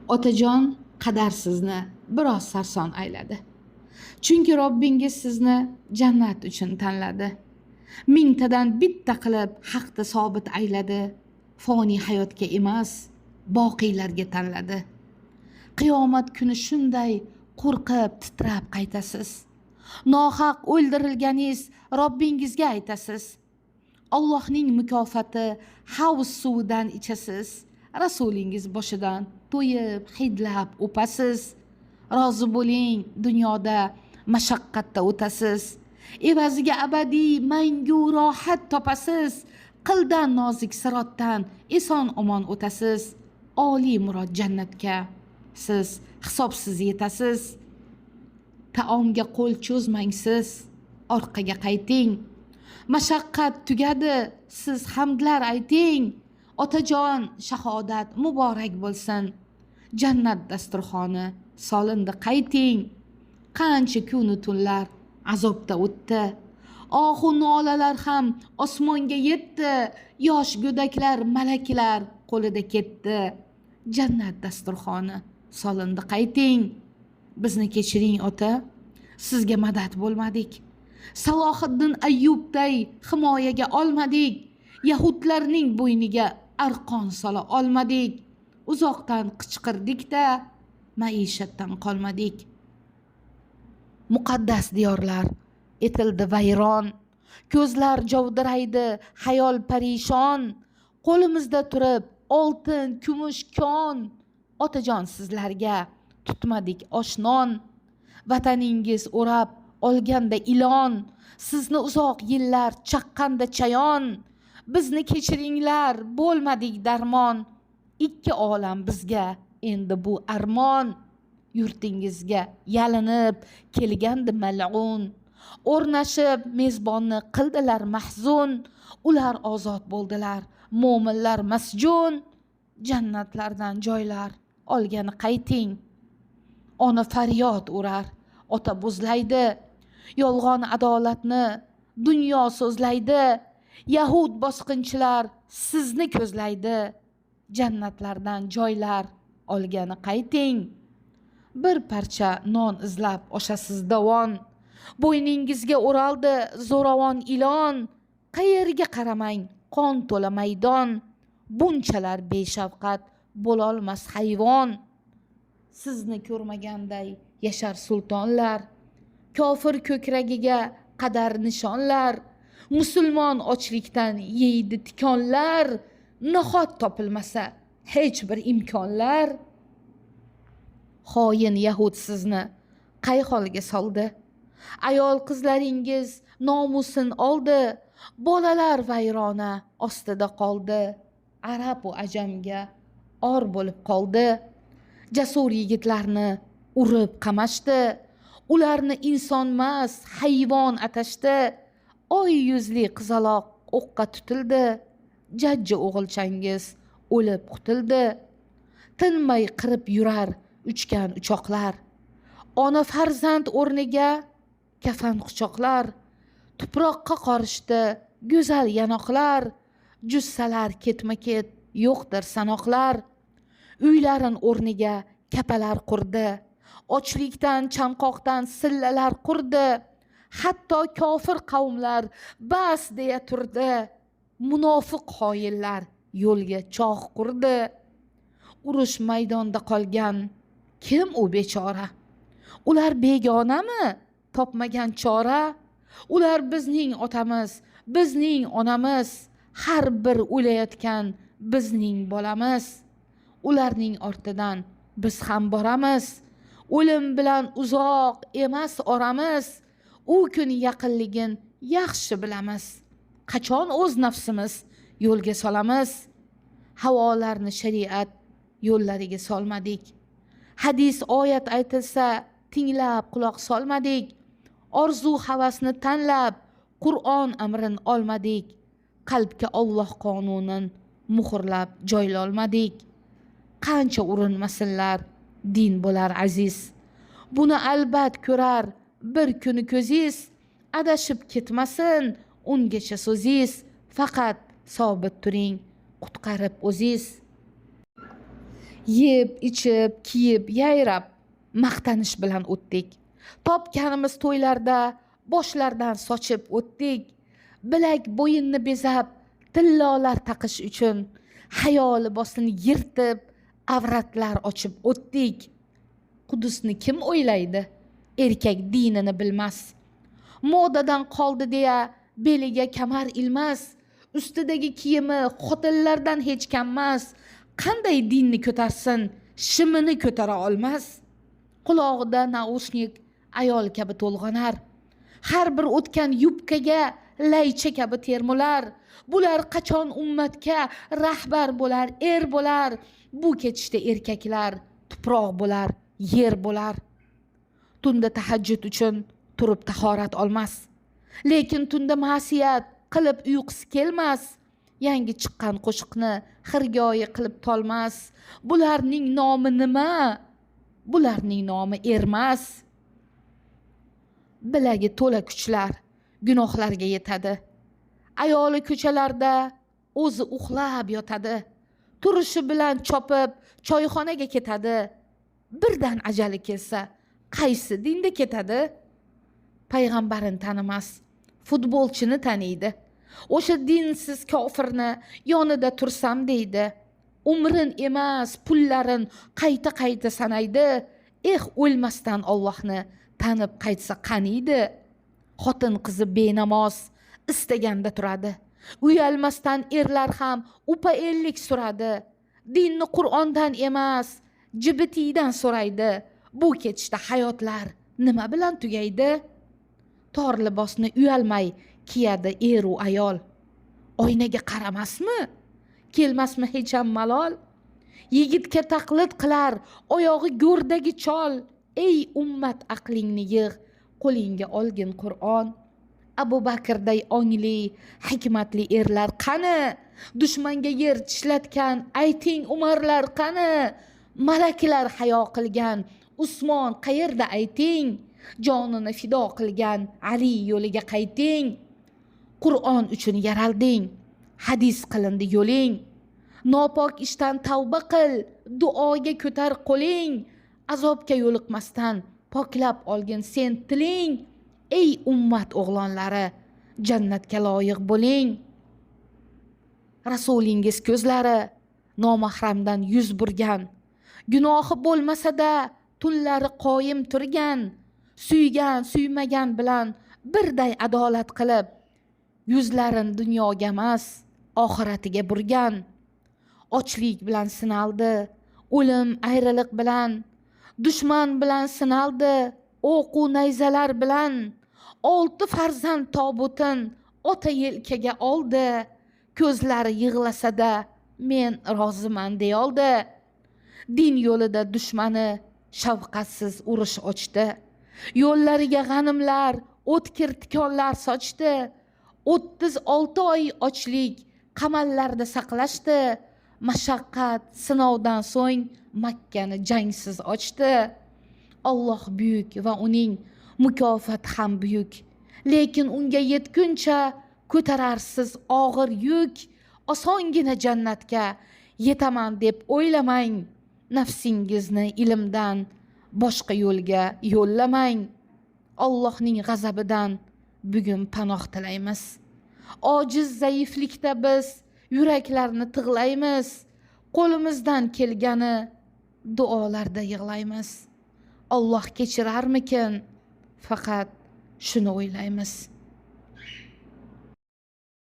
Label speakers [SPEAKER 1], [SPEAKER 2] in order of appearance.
[SPEAKER 1] Otajon qadar sizni biroz sarson ayladi. Chunki Robbingiz sizni jannat uchun tanladi. Mingtadan bitta qilib haqda sobit ayladi. Foniy hayotga emas, boqiylarga tanladi. Qiyomat kuni shunday qo'rqib titrab qaytasiz. Nohaq o'ldirilganingiz Robbingizga aytasiz. Allohning mukofoti havz suvidan ichasiz. Rasulingiz boshidan to'yib, hidlab o'pasiz. Rozi bo'ling, dunyoda mashaqqatda o'tasiz. Evaziga abadiy mangu rohat topasiz. Qildan nozik sirotdan eson omon o'tasiz. Oliy murod jannatga siz hisobsiz yetasiz. Taomga qo'l cho'zmang siz, orqaga qayting. Mashaqqat tugadi, siz hamdlar ayting. Otajon shahodat muborak bo'lsin. Jannat dasturxoni solindi qayting. Qancha kunu tunlar azobda o'tdi. Ohu nolalar ham osmonga yetdi. Yosh go'daklar, malaklar qo'lida ketdi. Jannat dasturxoni solindi qayting. Bizni kechiring ota, sizga madad bo'lmadik. Salohiddin Ayyubday himoyaga olmadik. Yahudlarning bo'yniga arqon sola olmadik. Uzoqdan qichqirdik-da, maishatdan qolmadik. Muqaddas diyorlar etildi vayron. Ko'zlar jovdiraydi, xayol parishon. Qo'limizda turib oltin, kumush, kon. Otajon sizlarga tutmadik oshnon. Vataningiz o'rab olganda ilon. Sizni uzoq yillar chaqqanda chayon. Bizni kechiringlar, bo'lmadik darmon. Ikki olam bizga endi bu armon. Yurtingizga yalinib kelgandi mal'un. O'rnashib mezbonni qildilar mahzun. Ular ozod bo'ldilar, mo'minlar masjun. Jannatlardan joylar olgani qayting. Ona faryod urar, ota buzlaydi. Yolg'on adolatni dunyo so'zlaydi. Yahud bosqinchilar sizni ko'zlaydi. Jannatlardan joylar olgani qayting. Bir parcha non izlab oshasiz davon. Bo'yningizga o'raldi zo'ravon ilon. Qayerga qaramang, qon to'la maydon. Bunchalar beshafqat bo'lolmas hayvon. Sizni ko'rmaganday yashar sultonlar. Kofir ko'kragiga qadar nishonlar. Musulmon ochlikdan yeydi tikonlar. Nahot topilmasa hech bir imkonlar. Xoin Yahud sizni qay holga soldi? Ayol qizlaringiz nomusin oldi. Bolalar vayrona ostida qoldi. Arab va ajamga or bo'lib qoldi. Jasur yigitlarni urib qamashdi. Ularni insonmas hayvon atashdi. Oy yuzli qizaloq o'qqa tutildi. Jajji o'g'ilchangiz o'lib qutildi. Tinmay qirib yurar uchgan uchoqlar. Ona farzand o'rniga kafan quchoqlar. Tuproqqa qorishdi go'zal yanoqlar. Jussalar ketma-ket yo'qdir sanoqlar. Uylarin o'rniga kapalar qurdi. Ochlikdan, chanqoqdan sillalar qurdi. Hatto kofir qavmlar bas deya turdi. Munofiq xoinlar yo'lga choq qurdi. Urush maydonda qolgan kim u bechora? Ular begonami? Topmagan chora. Ular bizning otamiz, bizning onamiz. Har bir o'layotgan bizning bolamiz. Ularning ortidan biz ham boramiz. O'lim bilan uzoq emas oramiz. U kun yaqinligin yaxshi bilamiz. Qachon o'z nafsimiz yo'lga solamiz? Havolarni shariat yo'llariga solmadik. Hadis oyat aytilsa tinglab quloq solmadik. Orzu havasni tanlab Qur'on amrin olmadik. Qalbga Alloh qonunin muhrlab joyla olmadik. Qancha urinmasinlar din bo'lar aziz. Buni albat ko'rar bir kuni ko'ziz. Adashib ketmasin ungacha so'ziz. Faqat sobit turing qutqarib o'ziz. yeb ichib kiyib yayrab maqtanish bilan o'tdik. Topganimiz to'ylarda boshlardan sochib o'tdik. Bilak bo'yinni bezab tillolar taqish uchun hayo libosini yirtib avratlar ochib o'tdik. Qudusni kim o'ylaydi? Erkak dinini bilmas. Modadan qoldi deya beliga kamar ilmas. Ustidagi kiyimi xotinlardan hech kammas. Qanday dinni ko'tarsin, shimini ko'tara olmas. Qulog'ida naushnik ayol kabi to'lg'anar. Har bir o'tgan yubkaga laycha kabi termular. Bular qachon ummatga rahbar bo'lar, er bo'lar. Bu ketishda erkaklar tuproq bo'lar, yer bo'lar. Tunda tahajjud uchun turib tahorat olmas. Lekin tunda ma'siyat qilib uyqusi kelmas. Yangi chiqqan qo'shiqni xirgoyi qilib tolmas. Bularning nomi nima? Bularning nomi ermas. Bilagi to'la kuchlar gunohlarga yetadi. Ayoli ko'chalarda o'zi uxlab yotadi. Turishi bilan chopib choyxonaga ketadi. Birdan ajali kelsa, qaysi dinda ketadi? Payg'ambarini tanimas, futbolchini taniydi. O'sha dinsiz kofirni yonida tursam deydi. Umrin emas, pullarin qayta sanaydi. O'lmasdan Allohni tanib qaytsa qaniydi? Xotin qizi benamoz istaganda turadi. Uyalmasdan erlar ham upa ellik suradi. Dinni Qur'ondan emas, jibitidan so'raydi. Bu ketishda hayotlar nima bilan tugaydi? Tor libosni uyalmay kiyadi eru ayol. Oynaga qaramasmi? Kelmasmi hech ham malol? Yigitga taqlid qilar oyog'i go'rdagi chol. Ey ummat, aqlingni yigʼ, qo'lingga olgin Qur'on. Abu Bakrday ongli, hikmatli erlar qani? Dushmanga yer tishlatgan ayting Umarlar qani? Malaklar hayo qilgan Usmon qayerda ayting? Jonini fido qilgan Ali yo'liga qayting. Qur'on uchun yaralding, hadis qilindi yo'ling. Nopok ishdan tavba qil, duoga ko'tar qo'ling. Azobga yo'liqmasdan poklab olgin sen tiling. Ey ummat o'g'lonlari, jannatga loyiq bo'ling. Rasulingiz ko'zlari nomahramdan yuz burgan. Gunohi bo'lmasa-da tunlari qoyim turgan. Suygan, suymagan bilan birday adolat qilib, yuzlarin dunyoga emas, oxiratiga burgan. Ochlik bilan sinaldi, o'lim ayriliq bilan, dushman bilan sinaldi, o'qu nayzalar bilan. 6 farzand tobutin ota yelkaga oldi. Ko'zlari yig'lasa-da men roziman deyoldi. Din yo'lida dushmani shafqatsiz urush ochdi. Yo'llariga g'animlar, o'tkir tikonlar sochdi. 36 oy ochlik qamallarda saqlashdi. Mashaqqat, sinovdan so'ng Makkani jangsiz ochdi. Alloh buyuk va uning mukofoti ham buyuk. Lekin unga yetguncha ko'tararsiz og'ir yuk. Osongina jannatga yetaman deb o'ylamang. Nafsingizni ilmdan boshqa yo'lga yo'llamang. Allohning g'azabidan bugun panoh tilaymiz. Ojiz zaiflikda biz yuraklarni tig'laymiz. Qo'limizdan kelgani duolarda yig'laymiz. Alloh kechirarmikin? Faqat shuni o'ylaymiz.